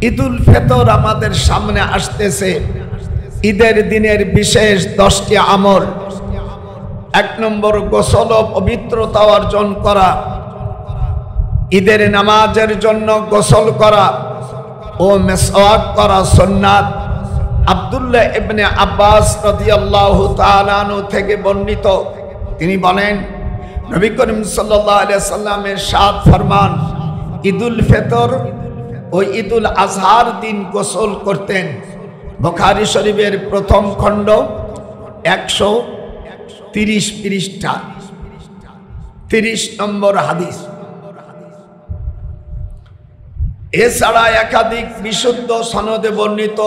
ঈদুল ফিতর আমাদের সামনে আসতেছে। ঈদের দিনের বিশেষ 10টি আমল। 1 নম্বর, গোসল ও পবিত্রতা অর্জন করা। ঈদের নামাজের জন্য গোসল করা ও মিসওয়াক করা সুন্নাত। আব্দুল্লাহ ইবনে আব্বাস রাদিয়াল্লাহু তাআলা আনহু থেকে বর্ণিত, তিনি বলেন, নবী করিম সাল্লাল্লাহু আলাইহি সাল্লামের সাদ ফরমান, ঈদুল ফিতর ও ঈদুল আজহার দিন গোসল করতেন। বুখারী শরীফের প্রথম খণ্ড 130 পৃষ্ঠা 30 নম্বর হাদিস। এছাড়া একাধিক বিশুদ্ধ সনদে বর্ণিত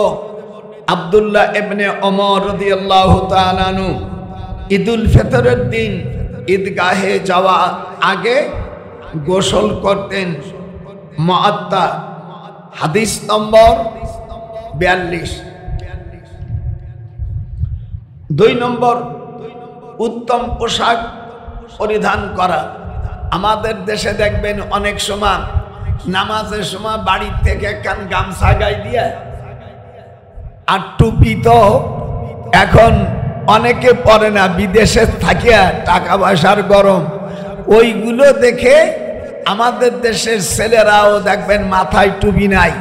আব্দুল্লাহ ইবনে ওমর রাদিয়াল্লাহু তাআলা আনহু ঈদুল ফিতরের দিন ঈদগাহে যাওয়া আগে গোসল করতেন। মুআত্তা হাদিস নম্বর 42। 2 নম্বর, উত্তম পোশাক পরিধান করা। আমাদের দেশে দেখবেন অনেক সময় নামাজের সময় বাড়ির থেকে একখান গামছা গায়ে দিয়ে আর টুপি তো এখন অনেকে পরে না, বিদেশে থাকিয়া টাকা পয়সার গরম, ওইগুলো দেখে আমাদের দেশের ছেলেরাও দেখবেন মাথায় টুপি নাই,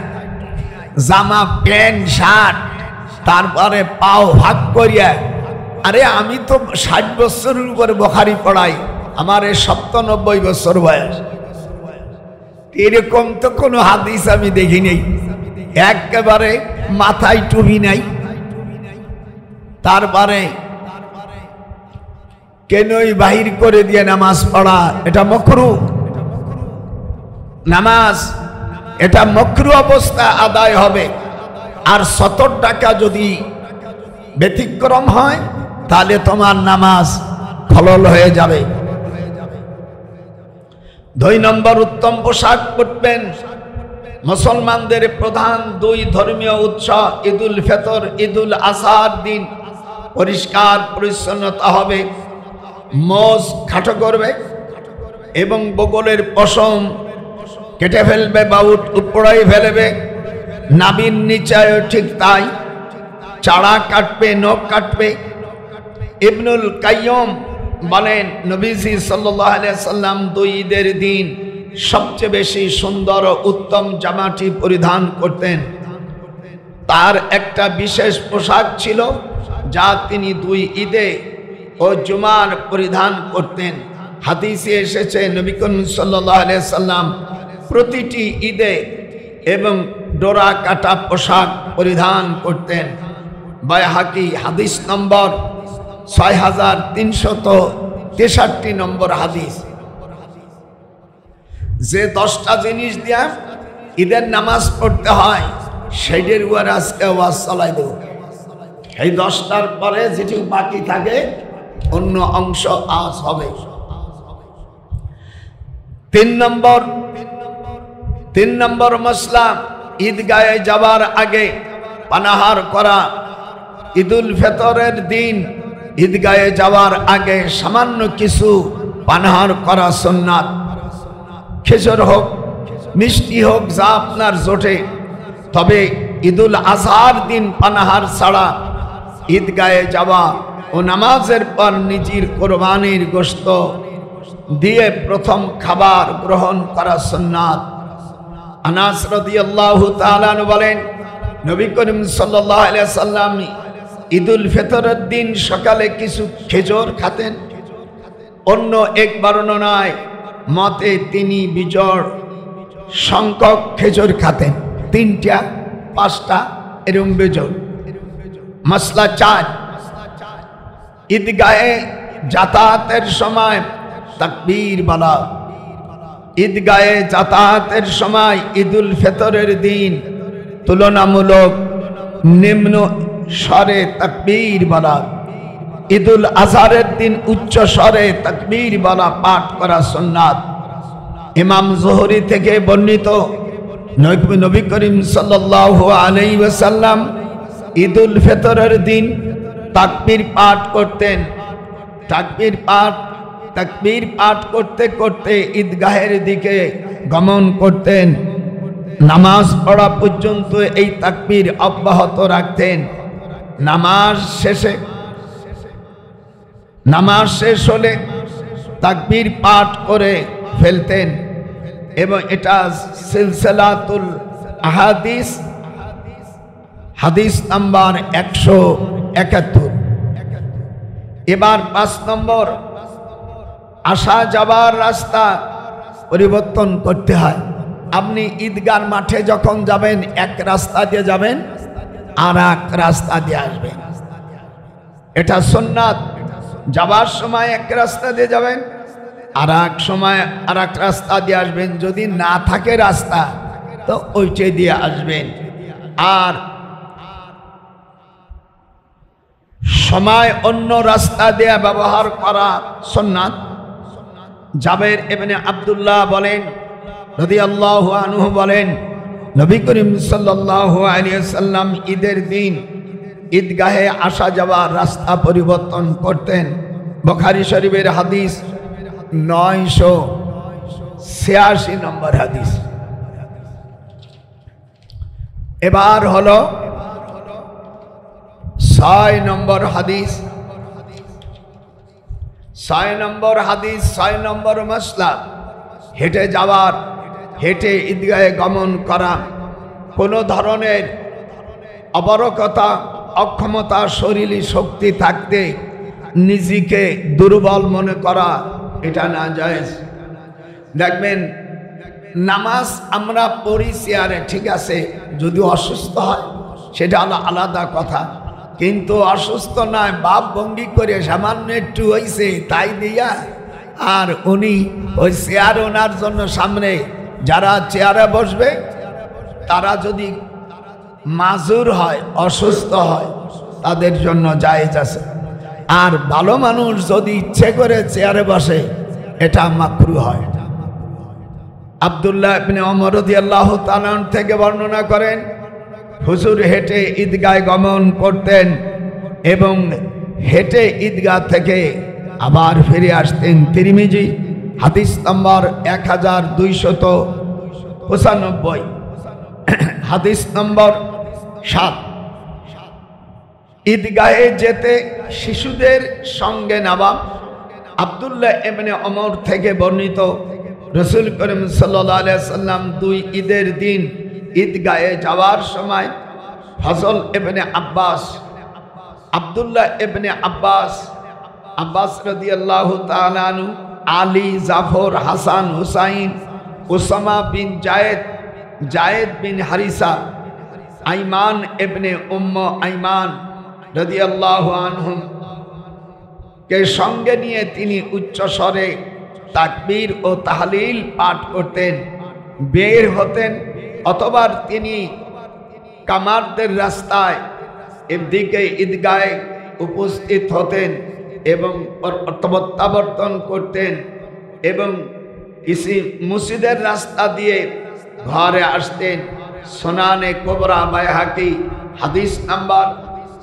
জামা প্যান্ট শার্ট, তারপরে পাও ভাগ করিয়া। আরে আমি তো 60 বছরের উপরে বুখারী পড়াই, আমার 97 বছর বয়স, এরকম তো কোনো হাদিস আমি দেখি নেই। একেবারে মাথায় টুপি নাই, তারপরে কেনই বাহির করে দিয়ে নামাজ পড়া, এটা মাকরুহ। নামাজ এটা মাকরুহ অবস্থা আদায় হবে। আর 70 টাকা যদি ব্যতিক্রম হয় তাহলে তোমার নামাজ খলল হয়ে যাবে। 2 নম্বর, উত্তম পোশাক পরবেন। মুসলমানদের প্রধান 2 ধর্মীয় উৎসব ঈদুল ফিতর, ঈদুল আজহার দিন পরিষ্কার পরিচ্ছন্নতা হবে, মোজ খাটো করবে এবং বগলের পশম কেটে ফেলবে বা উপড়াই ফেলবে। নাভির নিচেও ঠিক তাই, চাড়া কাটবে, নখ কাটবে। ইবনুল কাইয়্যিম বলেন, নবীজি সাল্লাল্লাহু আলাইহি সাল্লাম 2 ঈদের দিন সবচেয়ে বেশি সুন্দর ও উত্তম জামাটি পরিধান করতেন। তার একটা বিশেষ পোশাক ছিল যা তিনি 2 ঈদে ও জুমার পরিধান করতেন। হাদিসে এসেছে নবী করিম সাল্লাল্লাহু আলাইহি সাল্লাম প্রতিটি ঈদে এবং ডোরা কাটা পোশাক পরিধান করতেন। বাইহাকি হাদিস নম্বর 6363 নম্বর হাদিস। যে 10টা জিনিস দিয়া ঈদের নামাজ পড়তে হয় সেইটার উপর আজকে ওয়াজ চালাই দেব। এই 10টার পরে যেটি বাকি থাকে অন্য অংশ আজ হবে। 3 নম্বর মসলা, ঈদগাহে যাওয়ার আগে পানাহার করা। ঈদুল ফিতরের দিন ঈদগাহে যাওয়ার আগে সামান্য কিছু পানাহার করা সুন্নাত। খেজুর হোক, মিষ্টি হোক, যা আপনার জোটে। তবে ঈদুল আজহার দিন পানাহার ছাড়া ঈদগাহে যাওয়া ও নামাজের পর নিজের কোরবানির গোশত দিয়ে প্রথম খাবার গ্রহণ করা সুন্নাত। আনাস রাদিয়াল্লাহু তাআলা আনহু বলেন, নবী করিম সাল্লাল্লাহু আলাইহি সাল্লাম ঈদুল ফিতরের দিন সকালে কিছু খেজুর খেতেন। অন্য এক বর্ণনায় মতে তিনি বিজোড় সংখ্যক খেজুর খেতেন, 3টা 5টা এরকম বিজোড়। মসলা 4, ঈদগাহে যাতায়াতের সময় তাকবীর বলা। ঈদগাহে যাতায়াতের সময় ঈদুল ফিতরের দিন তুলনামূলক নিম্ন স্বরে তাকবীর বলা। ঈদুল আজহারের দিন উচ্চ স্বরে তাকবীর বলা পাঠ করা সুন্নাত। ইমাম জোহরি থেকে বর্ণিত, নবী করিম সাল্লাল্লাহু আলাইহি ওয়াসাল্লাম ঈদুল ফিতরের দিন তাকবীর পাঠ করতেন। তাকবীর পাঠ করতে করতে ঈদগাহের দিকে গমন করতেন। নামাজ পড়া পর্যন্ত এই তাকবীর অব্যাহত রাখতেন। নামাজ শেষ হলে তাকবীর পাঠ করে ফেলতেন এবং এটা সিলসিলাতুল আহাদিস হাদিস নাম্বার 171। এবার 5 নম্বর, আসা যাবার রাস্তা পরিবর্তন করতে হয়। আপনি ঈদগার মাঠে যখন যাবেন এক রাস্তা দিয়ে যাবেন, আর এক রাস্তা দিয়ে আসবেন, এটা সুন্নাত। যাবার সময় এক রাস্তা দিয়ে যাবেন, আর এক সময় আর এক রাস্তা দিয়ে আসবেন। যদি না থাকে রাস্তা তো ওইটাই দিয়ে আসবেন। আর সময় অন্য রাস্তা দিয়ে ব্যবহার করা সুন্নাত। জাবের ইবনে আব্দুল্লাহ বলেন রাদিয়াল্লাহু আনহু বলেন, নবী করিম সাল্লাল্লাহু আলাইহি ওয়াসাল্লাম ঈদের দিন ঈদগাহে আসা যাওয়ার রাস্তা পরিবর্তন করতেন। বুখারী শরীফের হাদিস 986 নম্বর হাদিস। এবার হলো 6 নম্বর হাদিস। 6 নম্বর হাদিস, 6 নম্বর মাসলা, হেঁটে যাওয়ার, হেঁটে ঈদগাহে গমন করা। কোনো ধরনের অবরকতা, অক্ষমতা, শরীরী শক্তি থাকতে নিজেকে দুর্বল মনে করা, এটা না জায়েজ। দেখবেন নামাজ আমরা পড়ি চেয়ারে, ঠিক আছে, যদি অসুস্থ হয় সেটা হলো আলাদা কথা, কিন্তু অসুস্থ নয়, বাপ ভঙ্গি করে সামান্য একটু হয়েছে তাই দিয়া, আর উনি ওই চেয়ার ওনার জন্য সামনে যারা চেয়ারে বসবে তারা যদি মাজুর হয়, অসুস্থ হয়, তাদের জন্য জায়েজ আছে। আর ভালো মানুষ যদি ইচ্ছে করে চেয়ারে বসে, এটা মাকরু হয়। আব্দুল্লাহ ইবনে ওমর রাদিয়াল্লাহু তাআলা থেকে বর্ণনা করেন, হুজুর হেঁটে ঈদগাহে গমন করতেন এবং হেঁটে ঈদগাহ থেকে আবার ফিরে আসতেন। তিরমিজি হাদিস নম্বর 1295, হাদিস নম্বর 7। ঈদগাহে যেতে শিশুদের সঙ্গে নেওয়া। আব্দুল্লাহ ইবনে ওমর থেকে বর্ণিত, রাসূল করিম সাল্লাল্লাহু আলাইহি ওয়াসাল্লাম 2 ঈদের দিন ঈদগাহে যাওয়ার সময় ফজল ইবনে আব্বাস, আব্দুল্লাহ ইবনে আব্বাস রাদিয়াল্লাহু তাআলা আনহু, আলী, জাফর, হাসান, হুসাইন, উসামা বিন জায়েদ বিন হারিসা, আইমান ইবনে আইমান রাদিয়াল্লাহু আনহুম কে সঙ্গে নিয়ে তিনি উচ্চ স্বরে তাকবীর ও তাহলিল পাঠ করতেন, বের হতেন, অথবা তিনি কামারদের রাস্তায় এদিকে ঈদগাহে উপস্থিত হতেন এবং প্রত্যাবর্তন করতেন এবং ইসি মসজিদের রাস্তা দিয়ে ঘরে আসতেন। সুনানে কুবরা বাইহাকি হাদিস নাম্বার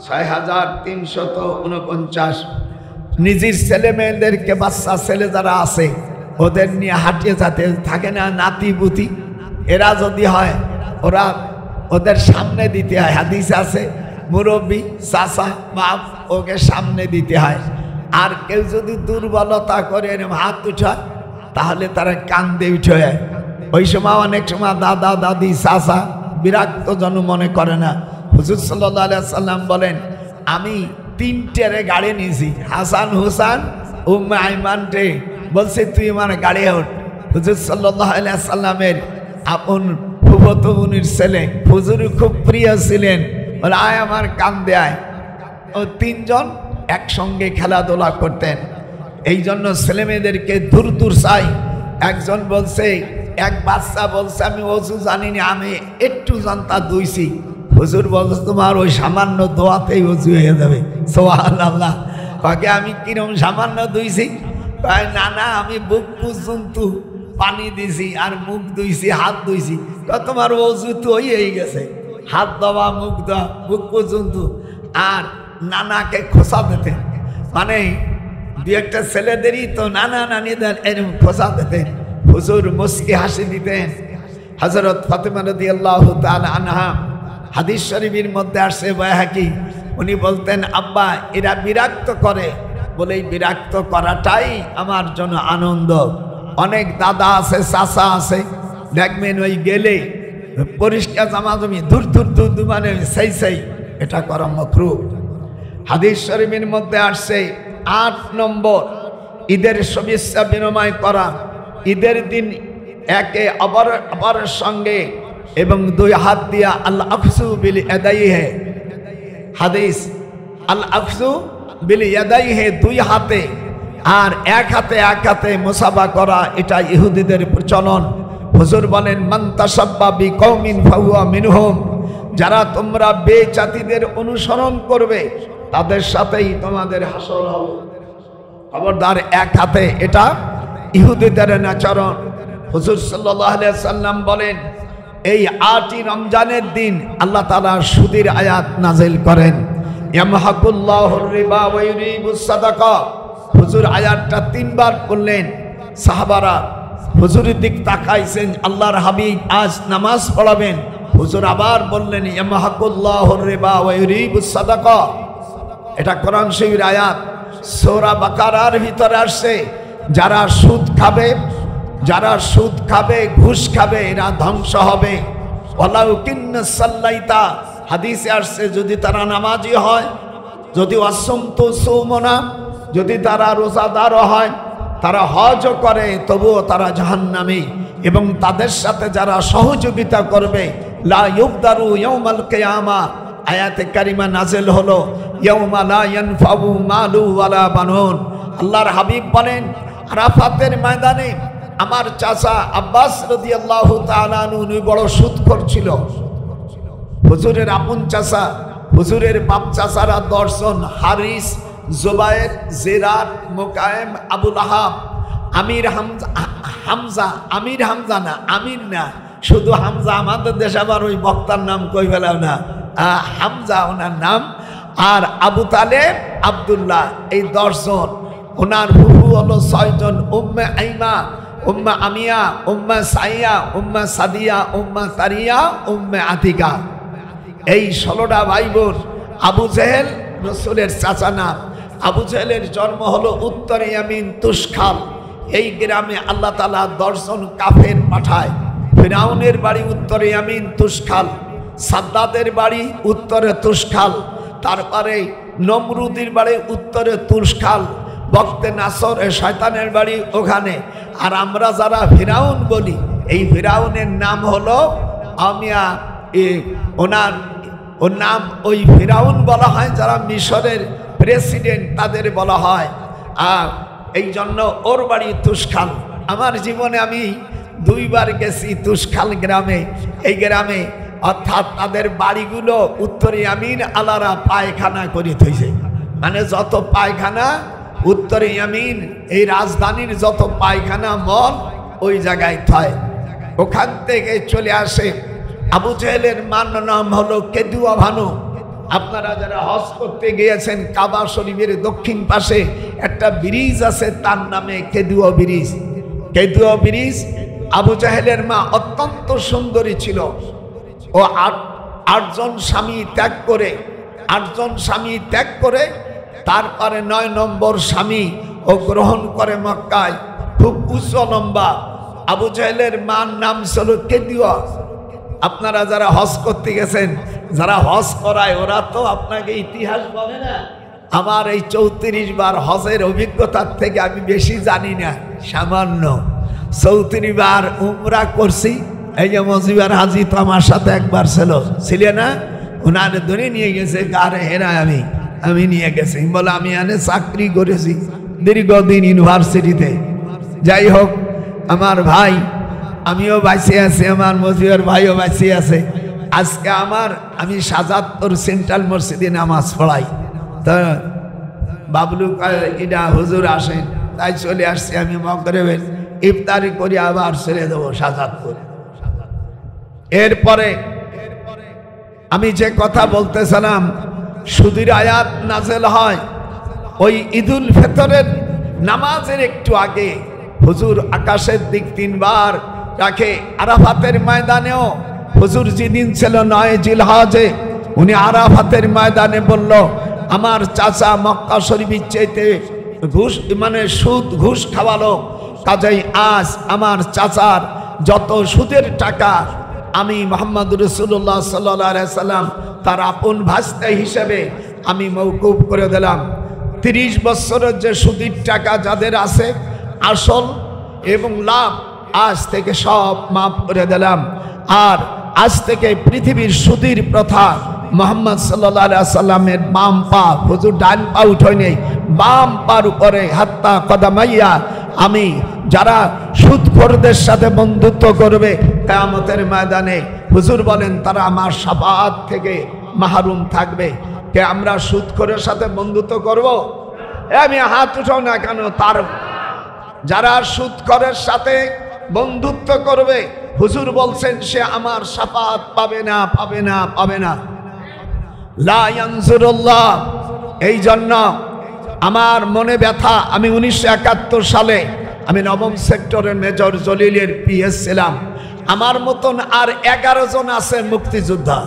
6349। নিজের ছেলে মেয়েদেরকে, বাচ্চা ছেলে যারা আছে ওদের নিয়ে হাঁটিয়ে যাতে থাকে না, নাতি পুতি, এরা যদি হয় ওরা ওদের সামনে দিতে হয়। হাদিস আছে মুরব্বী, চাচা, বাপ, ওকে সামনে দিতে হয়। আর কেউ যদি দুর্বলতা করে হাত উঠায় তাহলে তারা কান্দে উঠে যায়। ওই সময় অনেক সময় দাদা দাদি চাচা বিরক্ত জন মনে করে না। হুজুর সাল্লাল্লাহু আলাইহি ওয়াসাল্লাম বলেন, আমি 3টে গাড়ি নিয়েছি, হাসান, হুসান, উম্মে আইমানটে, বলছে তুই আমার গাড়ি ওঠ। হুজুর সাল্লাল্লাহু আলাইহি ওয়াসাল্লামের আপন ফুফতো বোনের ছেলে, হুজুর খুব প্রিয় ছিলেন, বলে আয় আমার কান্দে আয়। ও 3 জন একসঙ্গে খেলাধুলা করতেন। এই জন্য ছেলে মেয়েদেরকে দূর দূর চাই। একজন বলছে, এক বাচ্চা বলছে আমি ওযু জানিনি, আমি একটু জানতা ধুইছি। হুজুর বলছে তোমার ওই সামান্য দোয়াতেই ওযু হয়ে যাবে। সুবহানাল্লাহ। কাকে আমি কিরম সামান্য ধুইছি? কয় না না, আমি বুক পর্যন্ত পানি দিছি আর মুখ ধুইছি, হাত ধুইছি। তোমার ওযু তো হয়ে গেছে, হাত দেওয়া, মুখ দেওয়া, বুক পর্যন্ত। আর নানাকে খোসা দিতেন, মানে 2-1টা ছেলেদেরই তো নানা নানিদের এরকম খোসা দিতেন। হুজুর মুস্কি হাসি দিতেন হযরত ফাতেমা রাদিয়াল্লাহু তাআলা আনহা, হাদিস শরীফের মধ্যে আসছে বাইহাকি, উনি বলতেন আব্বা এরা বিরক্ত করে, বলে এই বিরক্ত করাটাই আমার জন্য আনন্দ। অনেক দাদা আছে, চাচা আছে, দেখবেন ওই গেলে পরিষ্কার জামা জমি দূর দূর দূর দূর মানে সেই এটা করা মাকরুহ। হাদিস শরীফের মধ্যে আসছে 8 নম্বর ঈদের শুভেচ্ছা বিনিময় করা। ঈদের দিন একে অপরের সঙ্গে এবং 2 হাত দিয়া আল আফসু বিল ইয়াদাইহি, হাদিস আল আফসু বিল ইয়াদাইহি 2 হাতে আর এক হাতে মুসাফা করা, এটা ইহুদিদের প্রচলন। হুজুর বলেন মান তাসাব্বা বিকওমিন ফাহুয়া মিনহুম, যারা তোমরা বেজাতিদের অনুসরণ করবে তাদের সাথেই তোমাদের হাসর হবে। খবরদার এক হাতে, এটা ইহুদিদের আচরণ। হুজুর সাল্লাল্লাহু আলাইহি সাল্লাম বলেন এই 8ই রমজানের দিন আল্লাহ তাআলা সুদের আয়াত নাযিল করেন, ইয়ামহাকুল্লাহুর রিবা ওয়া ইউরিবুস সাদাকা। হুজুর আয়াতটা 3 বার পড়লেন। সাহাবারা হুজুরের দিক তাকাইছেন, আল্লাহর হাবিব আজ নামাজ পড়াবেন। হুজুর আবার বললেন ইয়ামহাকুল্লাহুর রিবা ওয়া ইউরিবুস সাদাকা। এটা কোরআন শরীফের আয়াত। সূরা বাকারার ভিতরে আসছে যারা সুদ খাবে ঘুষ খাবে এরা ধ্বংস হবে। ওয়ালাউ কিন্না সাল্লাইতা, হাদিসে আসছে যদি তারা নামাজি হয়, যদি ওয়াসুমতু সুমনা, যদি তারা রোজাদার হয়, তারা হজও করে, তবুও তারা জাহান্নামী। এবং তাদের সাথে যারা সহযোগিতা করবে লা ইউবদারু ইয়াউমাল কিয়ামা, আয়াতে কারিমা নাযিল হলো ইয়াউমা লা ইয়ানফাউ মালু ওয়ালা বানুন। আল্লাহর হাবিব বলেন আরাফাতের ময়দানে আমার চাচা আব্বাস রাদিয়াল্লাহু তাআলা আনহু বড় সুদখোর ছিল। হুজুরের আপন চাচা, হুজুরের বাপ চাচারা 10 জন, হারিস, জুবায়ের, জিরার, মুকায়েম, আবুল আহাব, আমির হামজা না, আমির না, শুধু হামজা। আমাদের দেশে আবার ওই বক্তার নাম কই ফেলাও না, হামজা ওনার নাম। আর আবু তালেব, আব্দুল্লাহ, এই 10 জন। ওনার ফুফু হলো 6 জন, উম্মে আইমা, উম্মে আমিয়া, উম্মে সাইয়া, উম্মে সাদিয়া, উম্মে তারিয়া, উম্মে আতিকা। এই 16টা ভাই বোন। আবু জেহেল রাসূলের চাচা নাম। আবু জেহেলের জন্ম হলো উত্তর ইয়ামিন তুশখাল। এই গ্রামে আল্লাহ তাআলা 10 জন কাফের পাঠায়। ফিরাউনের বাড়ি উত্তর ইয়ামিন তুশখাল, সাদ্দাদের বাড়ি উত্তরে তুশখাল, তারপরে নমরুদের বাড়ি উত্তরে তুশখাল, বক্তে নাসর শয়তানের বাড়ি ওখানে। আর আমরা যারা ফিরাউন বলি, এই ফিরাউনের নাম হলো আমিয়া। ওর নাম ওই ফিরাউন বলা হয় যারা মিশরের প্রেসিডেন্ট, তাদের বলা হয়। আর এই জন্য ওর বাড়ি তুশখাল। আমার জীবনে আমি 2 বার গেছি তুশখাল গ্রামে। এই গ্রামে অর্থাৎ তাদের বাড়িগুলো উত্তর ইয়ামিন আলারা পায়খানা করে থইছে, মানে যত পায়খানা উত্তর ইয়ামিন, এই রাজধানীর যত পায়খানা মল ওই জায়গায় থয়। ওখান থেকে চলে আসে। আবু জেহেলের মার নাম হলো কেদুয়া ভানু। আপনারা যারা হজ করতে গিয়েছেন, কাবা শরীফের দক্ষিণ পাশে একটা ব্রিজ আছে, তার নামে কেদুয়া ব্রিজ। কেদুয়া ব্রিজ। আবু জেহেলের মা অত্যন্ত সুন্দরী ছিল। ও 8 জন স্বামী ত্যাগ করে তারপরে 9 নম্বর স্বামী ও গ্রহণ করে মক্কায়। খুব উচ্চ লম্বা। আবু জেহেলের মার নাম ছিল কেদুয়া। আপনারা যারা হজ করতে গেছেন, যারা হজ করায় ওরা তো আপনাকে ইতিহাস বলে না। আমার এই 34 বার হজের অভিজ্ঞতার থেকে আমি বেশি জানি না, সামান্য। 34 বার উমরা করছি। এই যে মজিবার হাজি তো আমার সাথে একবার ছিলে না, ওনার ধরে নিয়ে গেছে গারে হেরায়, আমি নিয়ে গেছি। বলে আমি এনে চাকরি করেছি দীর্ঘদিন ইউনিভার্সিটিতে। যাই হোক, আমার ভাই, আমিও বাইসে আছি, আমার মজিবর ভাইও বাইসে আছে। আজকে আমি সাজাদপুর সেন্ট্রাল মসজিদে নামাজ পড়াই। তো বাবলু এটা হুজুর আসেন, তাই চলে আসছি। আমি মাগরিবের ইফতারি করি আবার ছেড়ে দেবো সাজাদপুর। এরপরে আমি যে কথা বলতেছিলাম, সুদের আয়াত নাযিল হয় ওই ঈদুল ফিতরের নামাজের একটু আগে। হুজুর আকাশের দিক 3 বার রাখে। আরাফাতের ময়দানেও হুজুর যেদিন ছিল 9 জিলহজে, উনি আরাফাতের ময়দানে বলল, আমার চাচা মক্কা শরীফের চাইতে ঘুষ মানে সুদ ঘুষ খাওয়ালো, কাজেই আজ আমার চাচার যত সুদের টাকা আমি মুহাম্মদ রাসূলুল্লাহ সাল্লাল্লাহু আলাইহি সাল্লাম তার আপন ভাস্তা হিসেবে আমি মওকুফ করে দিলাম। 30 বছরের যে সুদের টাকা যাদের আছে আসল এবং লাভ, আজ থেকে সব মাফ করে দিলাম। আর আজ থেকে পৃথিবীর সুদের প্রথা মুহাম্মদ সাল্লাল্লাহু আলাইহি সাল্লামের বাম পা, হুজুর ডান পা উঠে নেই, বাম পার উপরে হাত্তা কদামাইয়া, আমি যারা সুদখোরদের সাথে বন্ধুত্ব করবে কিয়ামতের ময়দানে হুজুর বলেন তারা আমার শাফাআত থেকে মাহরুম থাকবে। কে আমরা সুদখোরের সাথে বন্ধুত্ব করব? আমি হাত উঠাও না কেন? তার যারা সুদখোরের সাথে বন্ধুত্ব করবে হুজুর বলছেন সে আমার শাফাআত পাবে না, পাবে না, পাবে না। লা ইয়ানজুরুল্লাহ। এই জন্য আমার মনে ব্যথা। আমি 1971 সালে আমি 9ম সেক্টরের মেজর জলিলের পিএস ছিলাম। আমার মতন আর 11 জন আছে মুক্তিযোদ্ধা,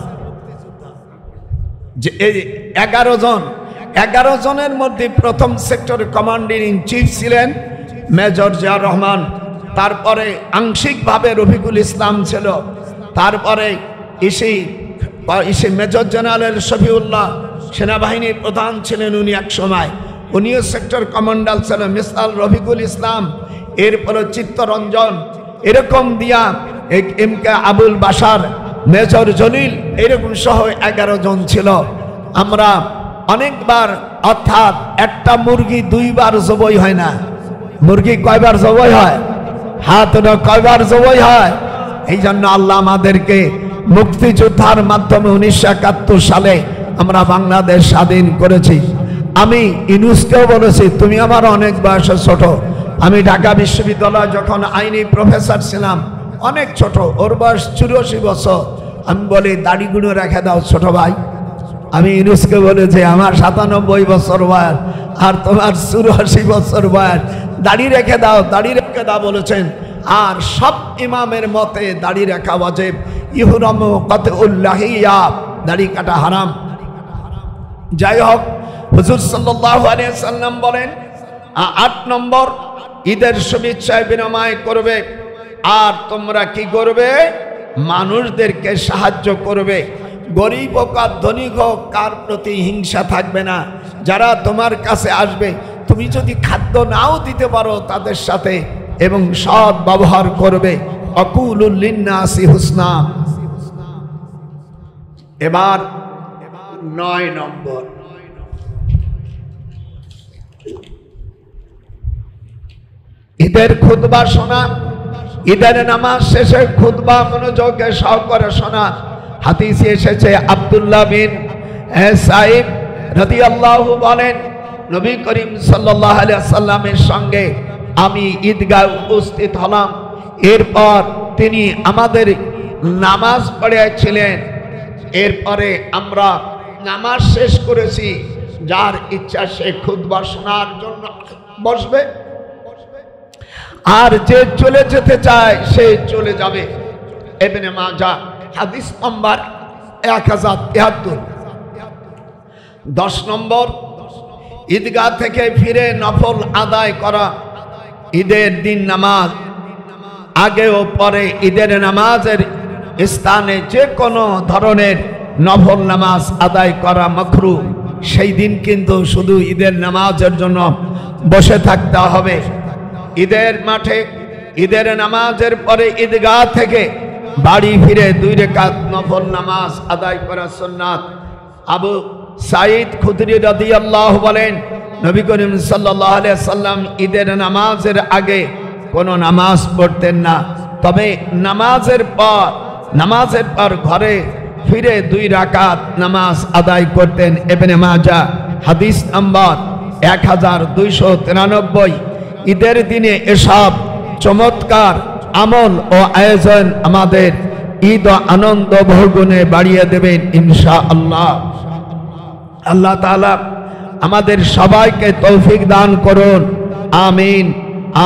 যে এই 11 জনের মধ্যে 1ম সেক্টরের কমান্ডিং ইন চিফ ছিলেন মেজর জিয়াউর রহমান, তারপরে আংশিকভাবে রফিকুল ইসলাম ছিল, তারপরে ইসি মেজর জেনারেল শফিউল্লাহ সেনাবাহিনীর প্রধান ছিলেন উনি এক সময়, উনিও সেক্টর কমান্ডার ছিলেন মিসাল রফিকুল ইসলাম, এরপরে চিত্তরঞ্জন, এরকম দিয়া M K Abul Bashar, major Jalil, এরকম সহ 11 জন ছিল। আমরা অনেকবার, অর্থাৎ একটা মুরগি 2 বার জবাই হয় না। মুরগি কয়বার জবাই হয়? হাত না, কয়বার জবাই হয়? এই জন্য আল্লাহ আমাদেরকে মুক্তিযোদ্ধার মাধ্যমে 1971 সালে আমরা বাংলাদেশ স্বাধীন করেছি। আমি ইউনুসকেও বলেছি তুমি আমার অনেক বয়সে ছোট। আমি ঢাকা বিশ্ববিদ্যালয় যখন আইনি প্রফেসর ছিলাম, অনেক ছোট, ওর বয়স 84 বছর। আমি বলি দাড়িগুলো রেখে দাও ছোট ভাই। আমি ইউনুসকে বলেছি আমার 97 বছর বয়স আর তোমার 84 বছর বয়স, দাড়ি রেখে দাও, দাড়ি রেখে দাও বলেছেন। আর সব ইমামের মতে দাড়ি রাখা ওয়াজিব, ইহরামু কাতউল লাহিয়া, দাড়ি কাটা হারাম। যাই হোক, হুজুর সাল্লাল্লাহু আলাইহি সাল্লাম বলেন 8 নম্বর ঈদের শুভেচ্ছা বিনিময় করবে। আর তোমরা কি করবে? মানুষদেরকে সাহায্য করবে। গরিব হোক আর ধনী হোক, কার প্রতি হিংসা থাকবে না। যারা তোমার কাছে আসবে, তুমি যদি খাদ্য নাও দিতে পারো তাদের সাথে এবং সৎ ব্যবহার করবে। আকুলুল লিন্নাসি হুসনা। এবার 9 নম্বর, ঈদের খুতবা শোনা। ঈদের নামাজ শেষে খুতবা মনোযোগে সহকারে শোনা। হাদিসে এসেছে আব্দুল্লাহ বিন সাইব রাদিয়াল্লাহু বলেন, নবী করিম সাল্লাল্লাহু আলাইহি সাল্লামের সঙ্গে আমি ঈদগাহ উপস্থিত হলাম। এরপর তিনি আমাদের নামাজ পড়িয়েছিলেন। এরপরে আমরা নামাজ শেষ করেছি। যার ইচ্ছা সে খুতবা শোনার জন্য বসবে, আর যে চলে যেতে চায় সে চলে যাবে। ইবনে মাজাহ হাদিস নম্বর 1073। 10 নম্বর, ঈদগাহ থেকে ফিরে নফল আদায় করা। ঈদের দিন নামাজ আগে ও পরে ঈদের নামাজের স্থানে যে কোনো ধরনের নফল নামাজ আদায় করা মাকরুহ। সেই দিন কিন্তু শুধু ঈদের নামাজের জন্য বসে থাকতে হবে। ঈদের মাঠে ঈদের নামাজের পরে ঈদগাহ থেকে বাড়ি ফিরে 2 রাকাত নফল নামাজ আদায় করা সুন্নাত। আবু সাঈদ খুদরি রাদিয়াল্লাহু বলেন, নবী করিম সাল্লাল্লাহু আলাইহি সাল্লাম ঈদের নামাজের আগে কোনো নামাজ পড়তেন না, তবে নামাজের পর ঘরে ফিরে 2 রাকাত নামাজ আদায় করতেন। ইবনে মাজাহ হাদিস নাম্বার 1293। ঈদের দিনে এসব চমৎকার আমল ও আয়োজন আমাদের ঈদ ও আনন্দ বহুগুণে বাড়িয়ে দেবেন ইনশাআল্লাহ। আল্লাহ তাআলা আমাদের সবাইকে তৌফিক দান করুন, আমিন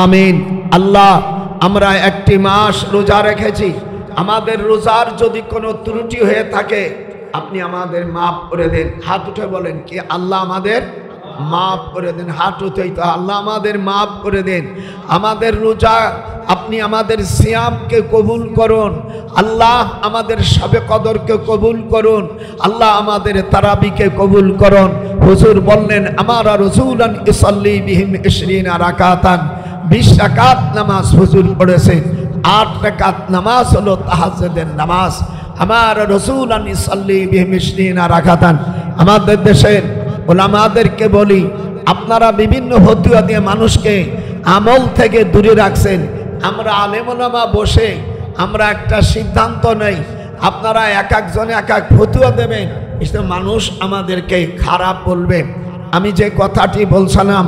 আমিন। আল্লাহ আমরা একটি মাস রোজা রেখেছি, আমাদের রোজার যদি কোনো ত্রুটি হয়ে থাকে আপনি আমাদের মাফ করে দেন। হাত উঠে বলেন কি আল্লাহ আমাদের মাফ করে দেন। হাত উঠেই তো আল্লাহ আমাদের মাফ করে দেন। আমাদের রোজা আপনি আমাদের সিয়ামকে কবুল করুন। আল্লাহ আমাদের শবে কদরকে কবুল করুন। আল্লাহ আমাদের তারাবিকে কবুল করুন। হুজুর বললেন আমারা রাসূলুন ইসাল্লি বিহিম 20 রাকাতান, 20 রাকাত নামাজ হুজুর পড়েছেন। 8 রাকাত নামাজ হলো তাহাজ্জুদের নামাজ। আমার রাসূলুন ইসাল্লি বিহিম 20 রাকাতান। আমাদের দেশের ওলামাদেরকে বলি, আপনারা বিভিন্ন ফতোয়া দিয়ে মানুষকে আমল থেকে দূরে রাখছেন। আমরা আলেম ওলামা বসে আমরা একটা সিদ্ধান্ত নেই, আপনারা এক একজনে এক এক ফতোয়া দেবেন, মানুষ আমাদেরকে খারাপ বলবে। আমি যে কথাটি বলছিলাম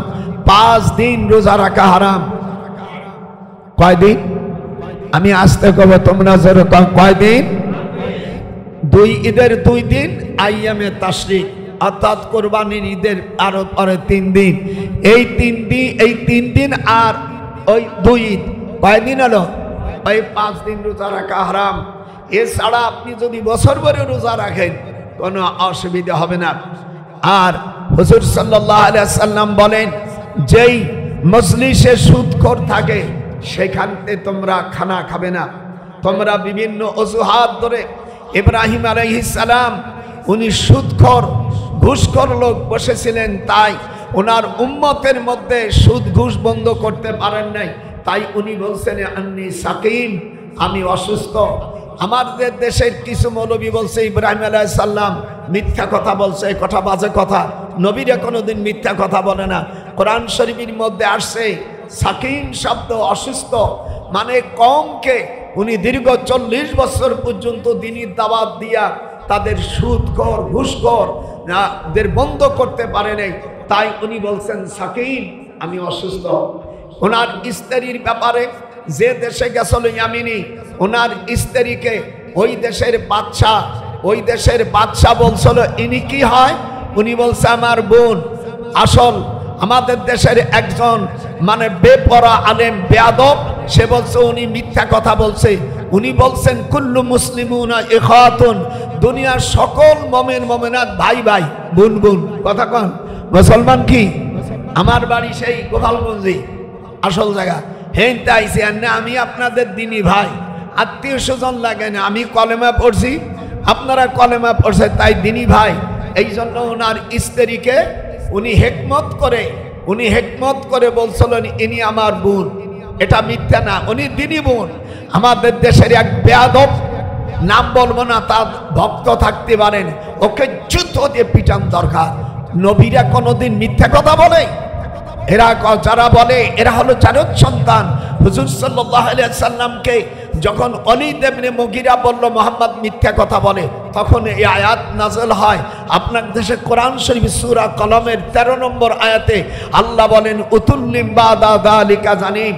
5 দিন রোজা রাখা হারাম। কয়দিন? আমি আসতে কব, তোমরা যেরকম কয়দিন? 2 ঈদের 2 দিন, আইয়ামে তাশরিক অর্থাৎ কোরবানির ঈদের আরো পরে 3 দিন। এই 3 দিন আর ওই 2 ঈদ কয়দিন হলো? ওই 5 দিন রোজা রাখা হারাম। এছাড়া আপনি যদি বছর ভরে রোজা রাখেন কোনো অসুবিধা হবে না। আর হুজুর সাল্লাল্লাহু আলাইহি সাল্লাম বলেন, যেই মজলিসে সুদখোর থাকে সেখানে তোমরা খানা খাবে না। তোমরা বিভিন্ন অজুহাত ধরে, ইব্রাহিম আলাইহিস সালাম উনি সুদখোর ঘুষখোর লোক বসেছিলেন, তাই ওনার উম্মতের মধ্যে সুদ ঘুষ বন্ধ করতে পারেন নাই। তাই উনি বলছেন আন্নি সাকিম, আমি অসুস্থ। আমাদের দেশের কিছু মৌলবী বলছে ইব্রাহিম আলাইহিস সালাম মিথ্যা কথা বলছে, কথা বাজে কথা। নবীরা কোনোদিন মিথ্যা কথা বলে না। কোরআন শরীফের মধ্যে আসছে সাকিম শব্দ অসুস্থ মানে কমকে উনি দীর্ঘ 40 বছর পর্যন্ত দ্বীনি দাওয়াত দিয়া তাদের সুদখোর ঘুষখোর দের বন্ধ করতে পারে নাই। তাই উনি বলছেন সাকিম, আমি অসুস্থ। ওনার স্ত্রীর ব্যাপারে যে দেশে গেছিল ইয়ামিনী, ওনার স্ত্রীকে ওই দেশের বাদশা বলছিল ইনি কি হয়? উনি বলছে আমার বোন। আসল আমাদের দেশের একজন মানে বেপরা আলেম বেয়াদব, সে বলছে উনি মিথ্যা কথা বলছে। উনি বলছেন কুল্লু মুসলিমুনা ইখাতুন, দুনিয়ার সকল মুমিন মুমিনাত ভাই ভাই, বোন বোন। কথা কন মুসলমান কি? আমার বাড়ি সেই গোপালগঞ্জে, আসল জায়গা। হেন তাইছি না, আমি আপনাদের দিনী ভাই, আত্মীয় স্বজন লাগে না। আমি কলেমা পড়ছি, আপনারা কলেমা পড়ছে, তাই দিনী ভাই। এই জন্য ওনার স্ত্রীকে উনি হেকমত করে বলছিলেন ইনি আমার বোন। এটা মিথ্যা না, উনি দিনী বোন। আমাদের দেশের এক বেয়াদব, নাম বলবো না, তার ভক্ত থাকতে পারেন, ওকে জুতো দিয়ে পিটান দরকার। নবীরা কোনোদিন মিথ্যা কথা বলে? এরা যারা বলে এরা হলো জারদ সন্তান। হুজুর সাল্লাল্লাহু আলাইহি সাল্লামকে যখন ওলীদ ইবনে মুগীরা বলল মুহাম্মদ মিথ্যা কথা বলে, তখন এই আয়াত নাযিল হয়। আপনার দেশে কোরআন শরীফ সূরা কলমের 13 নম্বর আয়াতে আল্লাহ বলেন উতুল্লিম বাদা যালিকা জানিম।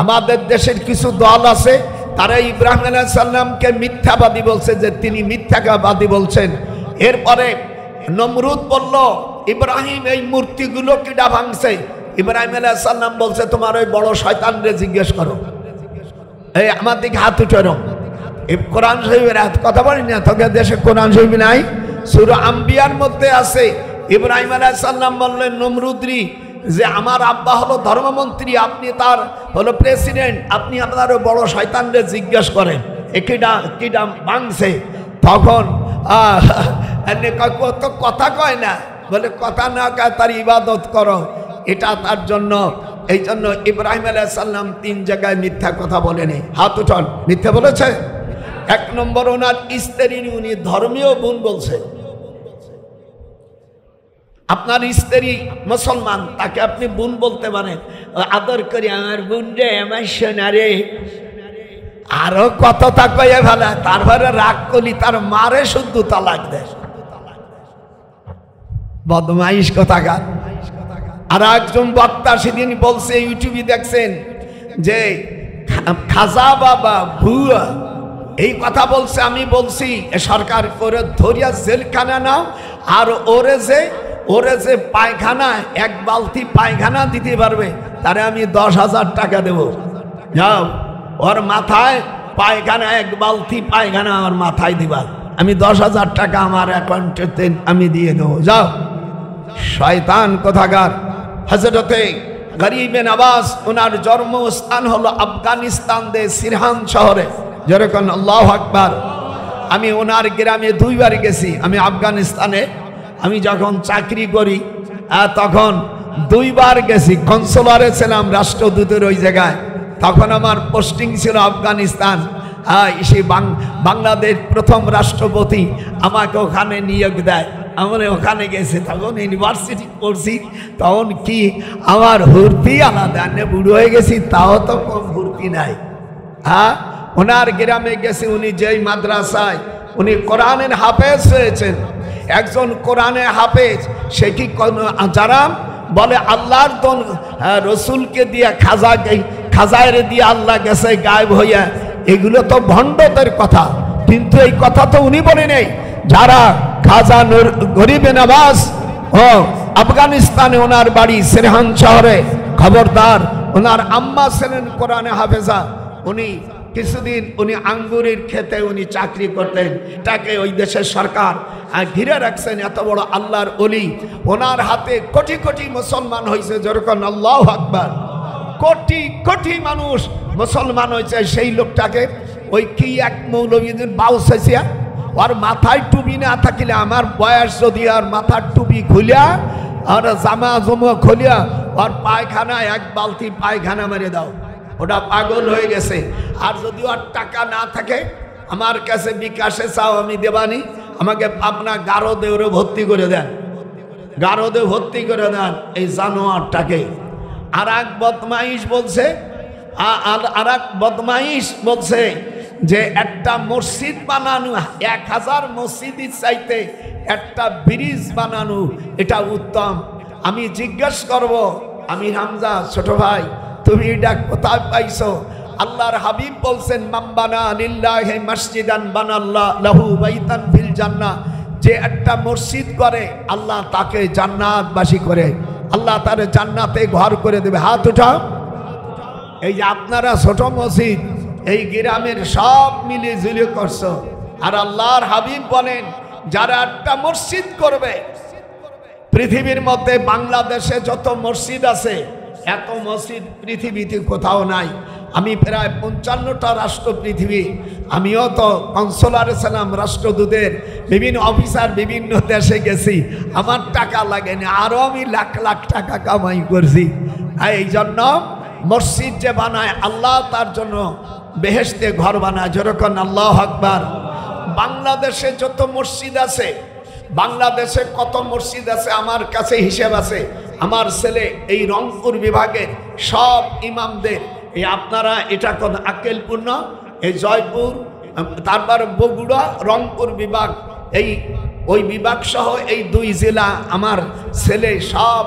আমাদের দেশের কিছু দল আছে, তারা ইব্রাহিম আলাইহিস সালামকে মিথ্যাবাদী বলছে, যে তিনি মিথ্যাবাদী বলছেন। এরপরে নমরুদ বলল ইব্রাহিম এই মূর্তিগুলো কিডা ভাঙছে? ইব্রাহিম আলাইহিস সালাম বলছে তোমার ওই বড় শয়তানরে জিজ্ঞেস করো। এই আমার দিকে হাত উঠানো, এই কোরআন শরীফের কথা বলি না, তোকে দেশে কোরআন শরীফ নাই? সূরা আম্বিয়ার মধ্যে আছে। ইব্রাহিম আলাইহিস সালাম বললেন নমরুদরি যে আমার আব্বা হলো ধর্মমন্ত্রী, আপনি তার হলো প্রেসিডেন্ট, আপনি আপনার বড় শয়তানরে জিজ্ঞেস করেন কিডা ভাঙছে। তখন কথা কয় না, বলে কথা না কয় তার ইবাদত করো, এটা তার জন্য। এই জন্য ইব্রাহিম আলাইহিস সালাম 3 জায়গায় মিথ্যা কথা বলেনি। হাত উঠান, মিথ্যা বলেছে? 1 নম্বর ওনার স্ত্রী উনি ধর্মীয় বোন বলছে। আপনার স্ত্রী মুসলমান, তাকে আপনি বোন বলতে পারেন, আদর করি আমার বোন রে, আমার সোনা রে, আরো কত তা কয়ে ফেলে। তারপরে রাগ করলি তার মারে শুদ্ধ তালাক দেয়, বদমাইশ কথাকার। আর একজন বক্তা সেদিন বলছে, ইউটিউবে দেখছেন, যে খাজা বাবা ভুয়া এই কথা বলছে। আমি বলছি সরকার করে ধরিয়া জেলখানা নাও, আর ওরে যে পায়খানা 1 বালতি পায়খানা দিতে পারবে তারে আমি 10,000 টাকা দেব। যাও ওর মাথায় পায়খানা, এক বালতি পায়খানা আমার মাথায় দিবা, আমি 10,000 টাকা আমার অ্যাকাউন্টে আমি দিয়ে দেবো, যাও। শয়তান কোথাকার। হযরতে গরিবে নওয়াজ ওনার জন্মস্থান হলো আফগানিস্তান দে সিরহান শহরে, যেরকম আল্লাহু আকবার। আমি ওনার গ্রামে 2 বার গেছি। আমি আফগানিস্তানে আমি যখন চাকরি করি তখন 2 বার গেছি, কনসুলারে ছিলাম, রাষ্ট্রদূতের ওই জায়গায়। তখন আমার পোস্টিং ছিল আফগানিস্তান। সেই বাংলাদেশ প্রথম রাষ্ট্রপতি আমাকে ওখানে নিয়োগ দেয়। আমি ওখানে গেছি, তখন ইউনিভার্সিটি পড়ছি, তখন কি আমার ভর্তি আলাদা, বুড়ো হয়ে গেছি, তাও তো কম ভর্তি নাই। ওনার গ্রামে গেছি, উনি যেই মাদ্রাসায় উনি কোরআনের হাফেজ হয়েছেন, একজন কোরআনের হাফেজ, সে কি যারা বলে আল্লাহর দন রসুলকে দিয়ে খাজায় দিয়ে আল্লাহ গেছে গায়েব হইয়া, এগুলো তো ভণ্ডদের কথা। কিন্তু এই কথা তো উনি বলে নেই। যারা খাজা গরিবে নওয়াজ ও আফগানিস্তানে ওনার বাড়ি সিরহান শহরে, খবরদার, ওনার আম্মা ছিলেন কোরআনে হাফেজা। উনি কিছুদিন উনি আঙ্গুরের খেতে উনি চাকরি করতেন, তাকে ওই দেশের সরকার ঘিরে রাখছেন। এত বড় আল্লাহর ওলি, ওনার হাতে কোটি কোটি মুসলমান হয়েছে, যেরকম আল্লাহু আকবার। কোটি কোটি মানুষ মুসলমান হয়েছে। সেই লোকটাকে ওই কি এক মৌলবীদের বাউস হয়েছে, ওর মাথায় টুপি না থাকিলে, আমার বয়স যদি আর মাথার টুপি খুলিয়া আর জামা জমা খুলিয়া ওর পায়খানা, এক বালতি পায়খানা মেরে দাও, ওটা পাগল হয়ে গেছে। আর যদি ওর টাকা না থাকে, আমার কাছে বিকাশে চাও, আমি দেবানি, আমাকে আপনার গারদে ভর্তি করে দেন, গারদে ভর্তি করে দেন এই জানোয়ারটাকে। আর এক বদমাইশ বলছে যে একটা মসজিদ বানানো, 1000 মসজিদের চাইতে একটা ব্রিজ বানানো এটা উত্তম। আমি জিজ্ঞেস করব, আমি হামজা ছোট ভাই, তুমি এটা কোথায় পাইছো? আল্লাহর হাবিব বলছেন, মাম্বানা লিল্লাহি মসজিদান বানাল্লাহ লাহু বাইতান ফিল জান্নাহ। যে একটা মসজিদ করে আল্লাহ তাকে জান্নাতবাসী করে, আল্লাহ তার জান্নাতে ঘর করে দেবে। হাত উঠাও। এই যে আপনারা ছোট মসজিদ এই গ্রামের সব মিলে ঝুলে করছো, আর আল্লাহর হাবিব বলেন যারা একটা মসজিদ করবে, পৃথিবীর মধ্যে বাংলাদেশে যত মসজিদ আছে এত মসজিদ পৃথিবীতে কোথাও নাই। আমি প্রায় 55টা রাষ্ট্র পৃথিবী, আমিও তো কনসুলারে ছিলাম, রাষ্ট্রদূতের বিভিন্ন অফিসার বিভিন্ন দেশে গেছি, আমার টাকা লাগেনি, আরও আমি লাখ লাখ টাকা কামাই করছি। এই জন্য মসজিদ যে বানায় আল্লাহ তার জন্য বেহেশতে ঘর বানায়, যেরকম আল্লাহু আকবার। বাংলাদেশে যত মসজিদ আছে, বাংলাদেশে কত মসজিদ আছে আমার কাছে হিসেব আছে। আমার ছেলে এই রংপুর বিভাগের সব ইমামদের, এই আপনারা এটা কোন আক্কেলপূর্ণ, এই জয়পুর, তারপর বগুড়া, রংপুর বিভাগ, এই ওই বিভাগ সহ এই 2 জেলা আমার ছেলে সব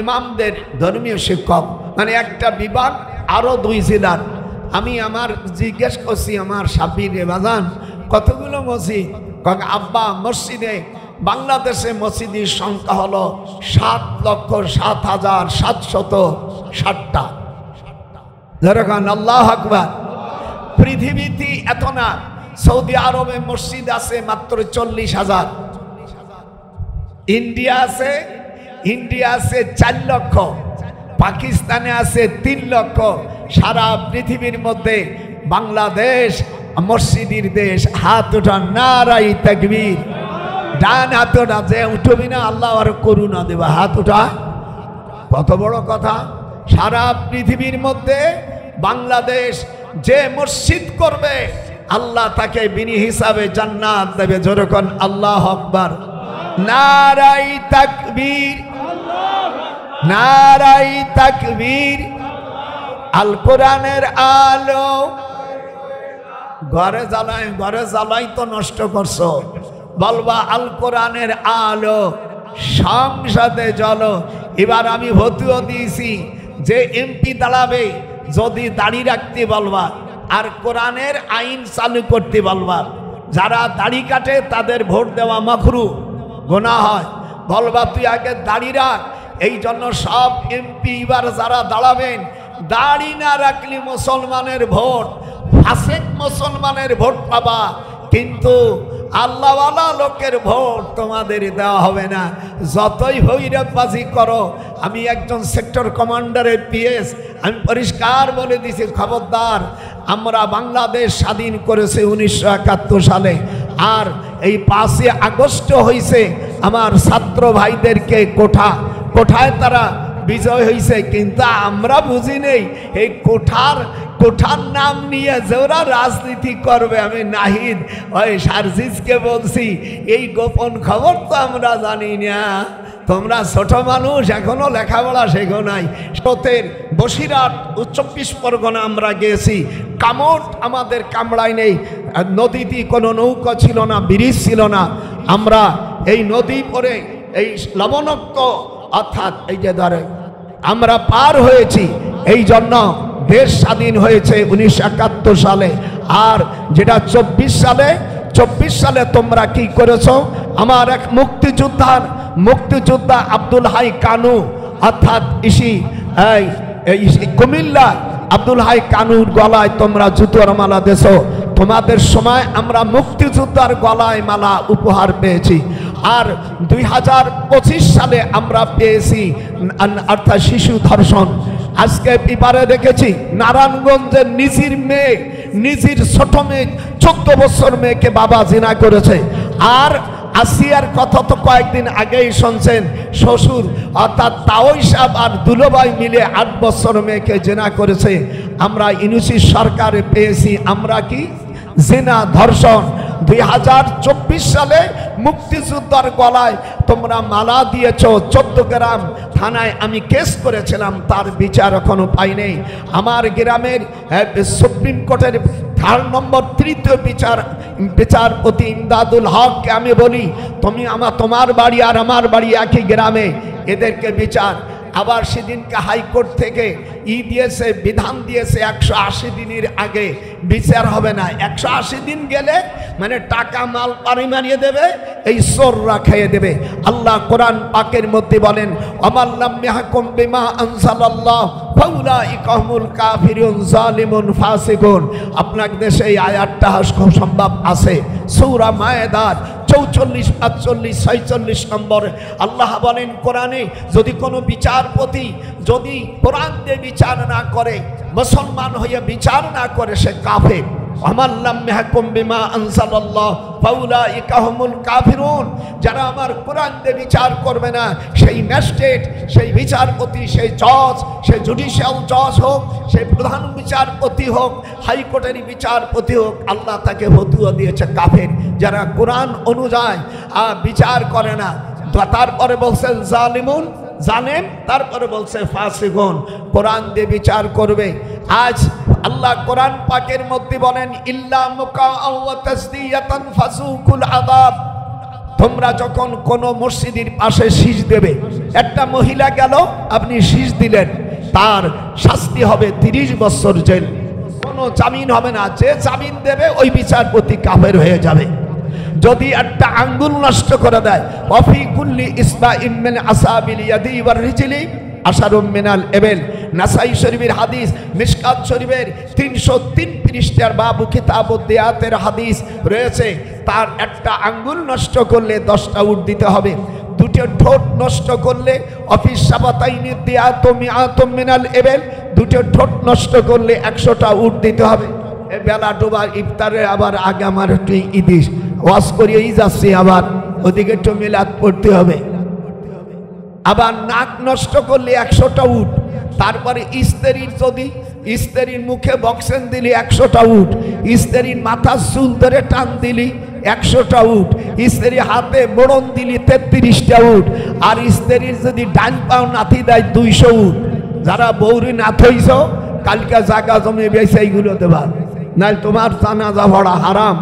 ইমামদের ধর্মীয় শিক্ষক, মানে একটা বিভাগ আরো 2 জেলার। আমি আমার জিজ্ঞেস করছি আমার সাব্বির বাজান কতগুলো মসজিদ? আব্বা মসজিদে বাংলাদেশে মসজিদের সংখ্যা হলো 7,07,760টা। যেরকম আল্লাহু আকবার। পৃথিবীতে এত না, সৌদি আরবে মসজিদ আছে মাত্র 40,000। ইন্ডিয়া আছে 4 লক্ষ, পাকিস্তানে আছে 3 লক্ষ। সারা পৃথিবীর মধ্যে বাংলাদেশ মসজিদের দেশ। হাত উঠান, নারাই তাকবীর। ডান হাত ওঠা, যে উঠবি না আল্লাহ আর করুণা দেবা। হাত উঠা। কত বড় কথা। সারা পৃথিবীর মধ্যে বাংলাদেশ যে মসজিদ করবে আল্লাহ তাকে বিনি হিসাবে জান্নাত দেবে। যেরকম আল্লাহু আকবার, নারাই তাকবীর, নারাই তাকবীর। আল কোরআনের আলো ঘরে জ্বালাই তো নষ্ট করছো। বলবা আল কোরআনের আলো সংসদে জ্বলো। এবার আমি ভতুয়া দিয়েছি যে এমপি দাঁড়াবে যদি দাড়ি রাখতে বলবা, আর কোরআনের আইন চালু করতে বলবা। যারা দাড়ি কাটে তাদের ভোট দেওয়া মাকরুহ, গুনাহ হয়। বলবা তুই আগে দাড়ি রাখ। এই জন্য সব এমপি এবার যারা দাঁড়াবেন দাড়ি না রাখলে মুসলমানের ভোট, ফাসেক মুসলমানের ভোট পাবা, কিন্তু আল্লাহওয়ালা লোকের ভোট তোমাদের দেওয়া হবে না। যতই ভৈরববাজি করো, আমি একজন সেক্টর কমান্ডারের পিএস, আমি পরিষ্কার বলে দিছি, খবরদার, আমরা বাংলাদেশ স্বাধীন করেছি 1971 সালে, আর এই 5ই আগস্ট হয়েছে আমার ছাত্র ভাইদেরকে কোঠায় তারা বিজয় হয়েছে, কিন্তু আমরা বুঝি নেই এই কোঠার নাম নিয়ে যে ওরা রাজনীতি করবে। আমি নাহিদ ওই সার্জিসকে বলছি, এই গোপন খবর তো আমরা জানি না, তোমরা ছোট মানুষ, এখনো লেখাপড়া শেখো নাই। সতের বসিরহাট 24 পরগনা আমরা গিয়েছি, কামট আমাদের কামড়ায় নেই, নদীতে কোনো নৌকা ছিল না, ব্রিজ ছিল না, আমরা এই নদী পরে এই লবণাক্ত অর্থাৎ এই যে ধরে আমরা পার হয়েছি। এই জন্য দেশ স্বাধীন হয়েছে 1971 সালে। আর যেটা 24 সালে তোমরা কি করেছো, আমার এক মুক্তিযোদ্ধা আব্দুল হাই কানু, অর্থাৎ কুমিল্লা আব্দুল হাই কানুর গলায় তোমরা জুতোর মালা দেছো। তোমাদের সময় আমরা মুক্তিযোদ্ধার গলায় মালা উপহার পেয়েছি। আর 2025 সালে আমরা পেয়েছি অর্থাৎ শিশু ধর্ষণ। আজকে পেপারে দেখেছি নারায়ণগঞ্জের নিজের ছোট মেয়ে 14 বছর মেয়েকে বাবা জিনা করেছে। আর আসিয়ার কথা তো কয়েকদিন আগেই শুনছেন, শ্বশুর অর্থাৎ তাওই সাহেব আর দুলোভাই মিলে 8 বছর মেয়েকে জিনা করেছে। আমরা ইউনিসি সরকারে পেয়েছি আমরা কি জিনা ধর্ষণ। 2024 সালে মুক্তিযোদ্ধার গলায় তোমরা মালা দিয়েছ। 14 গ্রাম থানায় আমি কেস করেছিলাম, তার বিচার এখনো পাই নেই। আমার গ্রামের সুপ্রিম কোর্টের 3 নম্বর তৃতীয় বিচারপতি ইমদাদুল হককে আমি বলি, তোমার বাড়ি আর আমার বাড়ি একই গ্রামে, এদেরকে বিচার। আবার সেদিনকে হাইকোর্ট থেকে দিয়েছে, বিধান দিয়েছে 180 দিনের আগে বিচার হবে না। 180 দিন গেলে মানে টাকা মাল পানি মারিয়ে দেবে, এই চোররা খেয়ে দেবে। আল্লাহ কোরআন পাকের মধ্যে বলেন, আমাল্লাম ইয়াহকুম বিমা আনজালাল্লাহ ফাউলাইকা হুমুল কাফিরুন জালিমুন ফাসিকুন। আপনার দেশে এই আয়াতটা খুব সম্ভব আছে সূরা মায়েদার 44, 45, 46 নম্বর। আল্লাহ বলেন কোরআনে, যদি কোনো বিচারপতি যদি কোরআন দিয়ে বিচার না করে, মুসলমান হয়ে বিচার না করে, সে কাফের। আমাল্লাম ইয়াহকুম বিমা আনজালাল্লাহ ফাউলাইকা হুমুল কাফিরুন। যারা আমার কোরআন দিয়ে বিচার করবে না, সেই ম্যাজিস্ট্রেট, সেই বিচারপতি, সেই জজ, সেই জুডিশিয়াল জজ হোক, সেই প্রধান বিচারপতি হোক, হাইকোর্টের বিচারপতি হোক, আল্লাহ তাকে ফতোয়া দিয়েছে কাফের। যারা কোরআন অনুযায়ী বিচার করে না। তারপরে বলছেন জালিমুন, জানেন, তারপরে বলছে ফাসিকুন, কোরআন দিয়ে বিচার করবে। আজ আল্লাহ কোরআন পাকের মধ্যে বলেন, ইল্লা মুকাআ ওয়া তাসদিয়াতান ফাসুকুল আযাব। তোমরা যখন কোন মসজিদের পাশে শীষ দেবে, একটা মহিলা গেল, আপনি শীষ দিলেন, তার শাস্তি হবে 30 বছর জেল, কোনো জামিন হবে না। যে জামিন দেবে ওই বিচারপতি কাফের হয়ে যাবে। যদি একটা আঙ্গুল নষ্ট করে দেয়, ওয়াফি কুল্লি ইসবাইন মিন আসাবিল ইয়াদি ওয়ার রিজলি আশারুম মিনাল এবেল। নাসাই শরীফের হাদিস, মিশকাত শরীফের 303 পৃষ্ঠার বাবু কিতাবুদ দিয়াতের হাদিস রয়েছে। তার একটা আঙ্গুল নষ্ট করলে 10টা উট দিতে হবে। দুটো ঠোঁট নষ্ট করলে অফিস সাবাতাইনি দিয়াতুম মিআতুম মিনাল এবেল, দুটো ঠোঁট নষ্ট করলে 100টা উট দিতে হবে। বেলা ডোবার ইফতারে আবার আগে আমার একটু ইদিস ওয়াজ করিয়েই যাচ্ছি, আবার ওদিকে একটু মিলাদ পড়তে হবে। আবার নাক নষ্ট করলে 100টা উট। তারপরে স্ত্রীর যদি স্ত্রীর মুখে বক্সেন দিলি 100টা উট, স্ত্রীর মাথার চুল ধরে টান দিলি 100টা উট, স্ত্রীর হাতে মোড়ন দিলি 33টা উট, আর স্ত্রীর যদি ডান পাও নাথি দেয় 200 উট। যারা বৌরি নাথ হইছ, কালকে জায়গা জমে বেছে এইগুলো দেবা, নাই তোমার জানাজা পড়া হারাম।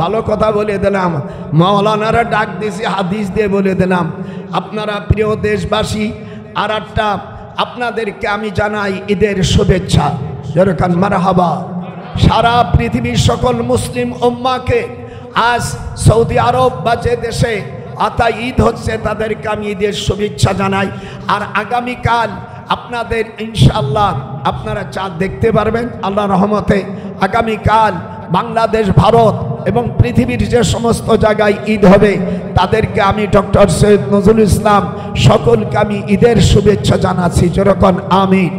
ভালো কথা বলে দিলাম, মাওলানারা ডাক দিয়েছি, হাদিস দিয়ে বলে দিলাম। আপনারা প্রিয় দেশবাসী, আর একটা আপনাদেরকে আমি জানাই ঈদের শুভেচ্ছা, যেরকম মারহাবা। সারা পৃথিবীর সকল মুসলিম উম্মাকে আজ সৌদি আরব বা যে দেশে ঈদ হচ্ছে, তাদেরকে আমি ঈদের শুভেচ্ছা জানাই। আর আগামীকাল আপনাদের ইনশাআল্লাহ আপনারা চাঁদ দেখতে পারবেন আল্লাহ রহমতে। আগামীকাল বাংলাদেশ, ভারত এবং পৃথিবীর যে সমস্ত জায়গায় ঈদ হবে তাদেরকে আমি ডক্টর সৈয়দ নজরুল ইসলাম সকলকে আমি ঈদের শুভেচ্ছা জানাচ্ছি। যেরকম আমিন,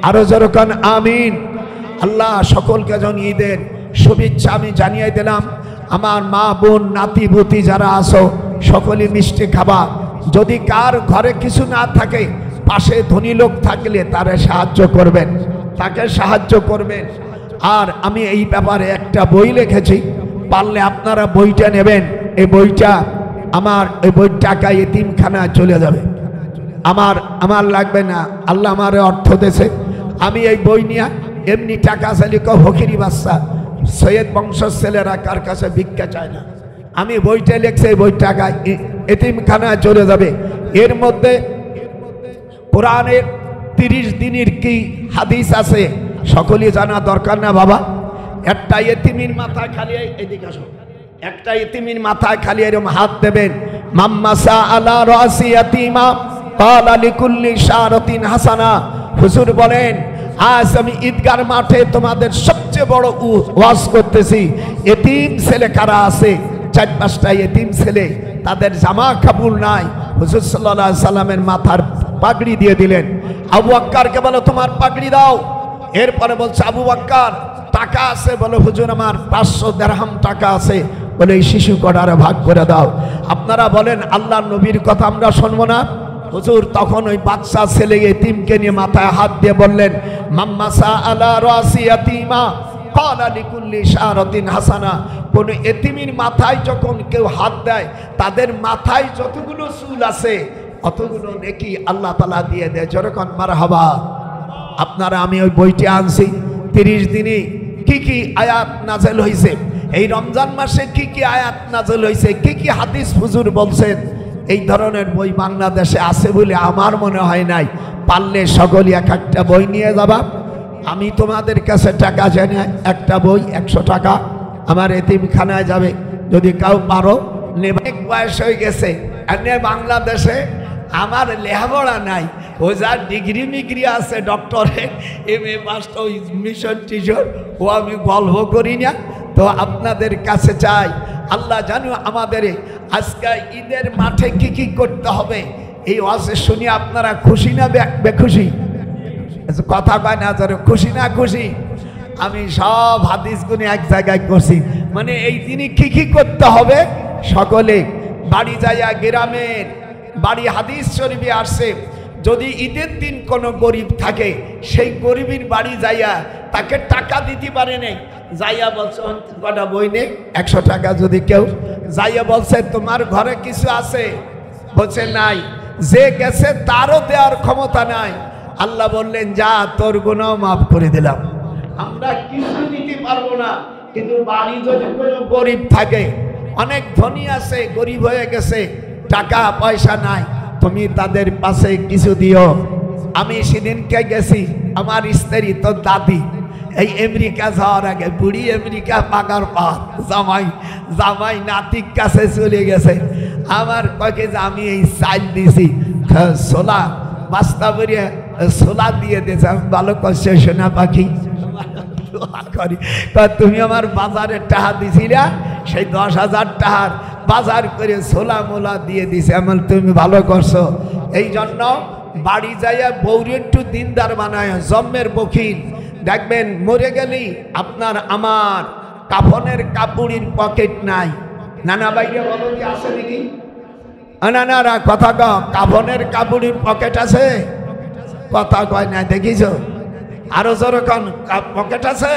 আরো যেরকম আমিন। আল্লাহ সকলকে যেন ঈদের শুভেচ্ছা আমি জানিয়ে দিলাম। আমার মা বোন নাতি পুতি যারা আসো সকলে মিষ্টি খাবা। যদি কার ঘরে কিছু না থাকে পাশে ধনী লোক থাকলে তারে সাহায্য করবেন, তাকে সাহায্য করবেন। আর আমি এই ব্যাপারে একটা বই লিখেছি, পারলে আপনারা বইটা নেবেন। এই বইটা এই বইয়ের টাকা এতিমখানা চলে যাবে। আমার লাগবে না, আল্লাহ আমার অর্থ দেশে। আমি এই বই নিয়ে এমনি টাকা চালি ফকিরি বাচ্চা সৈয়দ বংশের ছেলেরা কার কাছে ভিক্ষা চায় না। আমি বইটা লিখছি, এই বই টাকা এতিমখানা চলে যাবে। এর মধ্যে কোরআনের 30 দিনের কি হাদিস আছে সকলেই জানা দরকার না বাবা? একটা এতিমের মাথায় খালি এদিকে আসো, একটা এতিমের মাথায় খালি এরকম হাত দেবেন। মাম্মাসা আলা রাসি ইয়াতিমা ক্বালা লিকুল্লি শারাতিন হাসানা। হুজুর বলেন আজ আমি ঈদগার মাঠে তোমাদের সবচেয়ে বড় ওয়াজ করতেছি। এতিম ছেলে কারা আছে? 4-5টা এতিম ছেলে, তাদের জামা কাপড় নাই। হুজুর সাল্লাল্লাহু আলাইহি সাল্লামের মাথার পাগড়ি দিয়ে দিলেন। আবু বকরকে বলো তোমার পাগড়ি দাও। এরপরে বলছে আবু বকর টাকা আছে? বলে হুজুর আমার 500 দিরহাম টাকা আছে। বলে এই শিশু কটারে ভাগ করে দাও। আপনারা বলেন আল্লাহর নবীর কথা আমরা শুনবো না? হুজুর তখন ওই বাচ্চা ছেলে এতিমকে নিয়ে মাথায় হাত দিয়ে বললেন মাম্মাসা আলা রাসি ইয়াতিমা ক্বালা লিকুল্লি শারাতিন হাসানা। কোন এতিমের মাথায় যখন কেউ হাত দেয় তাদের মাথায় যতগুলো চুল আছে অতগুলো নেকি আল্লাহ তাআলা দিয়ে দেয়। যেরকম মারহাবা। আপনারা আমি ওই বইটি আনছি। 30 দিনে কি কি আয়াত নাযিল হয়েছে, এই রমজান মাসে কি কি আয়াত নাযিল হয়েছে, কি কি হাদিস হুজুর বলছেন, এই ধরনের বই বাংলাদেশে আছে বলে আমার মনে হয় নাই। পারলে সকলে এক একটা বই নিয়ে যাবা। আমি তোমাদের কাছে টাকা চাই না, একটা বই 100 টাকা আমার এতিমখানায় যাবে। যদি কেউ পারো নেবে। বয়স হয়ে গেছে, এনে বাংলাদেশে আমার লেখাপড়া নাই। ও যার ডিগ্রি মিগ্রি আছে ডক্টরে MA মাস্টার মিশন টিচার, ও আমি গল্প করি না। তো আপনাদের কাছে চাই আল্লাহ জানো আমাদের আজকে ঈদের মাঠে কি কি করতে হবে এই ওয়াজে শুনি আপনারা খুশি না বেখুশি? কথা কয় না ধরো খুশি না খুশি? আমি সব হাদিসগুলো এক জায়গায় করছি। মানে এই দিনে কি কি করতে হবে সকলে বাড়ি যাইয়া, গ্রামের বাড়ি হাদিস শরীফে আসছে যদি ঈদের দিন কোনো গরিব থাকে সেই গরিবের বাড়ি যাইয়া তাকে টাকা দিতে পারে নাই, যাইয়া বলছে কটা বই নে 100 টাকা। যদি কেউ যাইয়া বলছে তোমার ঘরে কিছু আছে, বলছে নাই, যে গেছে তারও দেওয়ার ক্ষমতা নাই। আল্লাহ বললেন যা তোর গুনাহ মাফ করে দিলাম। আমরা কিছু দিতে পারবো না, কিন্তু বাড়ি যদি কোনো গরিব থাকে, অনেক ধনী আছে গরিব হয়ে গেছে টাকা পয়সা নাই, তুমি তাদের পাশে কিছু দিও। আমি সেদিনকে গেছি, আমার স্ত্রী তো দাদি এই আমেরিকা যাওয়ার আগে বুড়ি আমেরিকা পাকার পর জামাই নাতির কাছে চলে গেছে। আমার কয়েকে যে আমি এই চাল দিছি ছোলা বাস্তা বেরিয়ে ছোলা দিয়ে দিয়েছে। আমি ভালো করছে সোনা পাখি করি, তুমি আমার বাজারের টাকা দিছিলা, সেই 10,000 টাকার বাজার করে ছোলা মোলা দিয়ে দিছে। আমার তুমি ভালো করছো। এই জন্য বাড়ি যাইয়া বউরে একটু দিনদার বানায়, জন্মের বকিল দেখবেন মরে গেলেই আপনার আমার কাফনের কাপড়ের পকেট নাই। নানা বাইরে বলো কি আছে নাকি? নানারা কথা কও, কাফনের কাপড়ের পকেট আছে? কথা কয় না, দেখিস? আরো যেরকম পকেট আছে।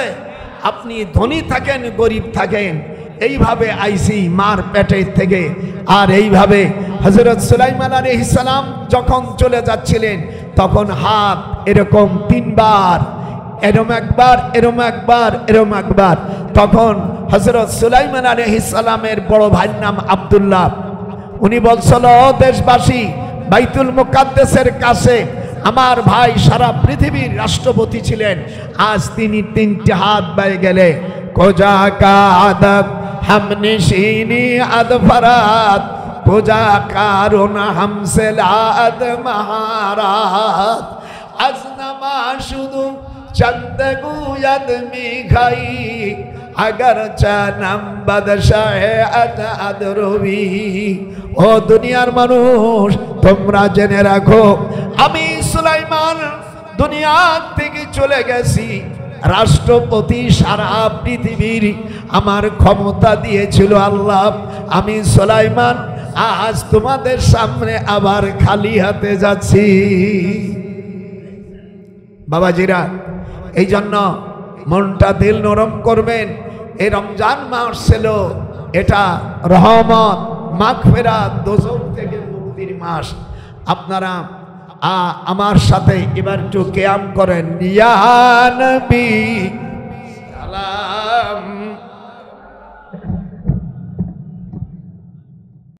আপনি ধনী থাকেন গরিব থাকেন, এইভাবে আইসি মার পেটে থেকে। আর এইভাবে হযরত সুলাইমান আলাইহিস সালাম যখন চলে যাচ্ছিলেন তখন হাত এরকম 3 বার, এরম একবার, এরম একবার, এরম একবার। তখন হযরত সুলাইমান আলাইহিস সালামের বড় ভাইয়ের নাম আব্দুল্লাহ, উনি বলছিল দেশবাসী বাইতুল মুকাদ্দাসের কাছে আমার ভাই সারা পৃথিবীর রাষ্ট্রপতি ছিলেন, আজ তিনি 3টে হাত বাইরে গেলে কোজা কা আদব হামনিশিনি আদফরাত কোজা কারুন হামসে লাদ মাহারাত আজনাম शुदू चंद गुयद में खाई अगर चानम बदशाह अदरवी ओ दुनियार मानुष তোমরা জেনে রাখো আমি সুলাইমান দুনিয়া থেকে চলে গেছি রাষ্ট্রপতি সারা পৃথিবীর আমার ক্ষমতা দিয়েছিল আল্লাহ আমি সুলাইমান আজ তোমাদের সামনে আবার খালি হাতে যাচ্ছি বাবাজিরা এই জন্য মনটা দিল নরম করবেন এই রমজান মাস ছিল এটা রহমত মাগফিরাত দোজখ থেকে মুক্তির মাস আপনারা আমার সাথে এবার একটু কিয়াম করেন ইয়া নবী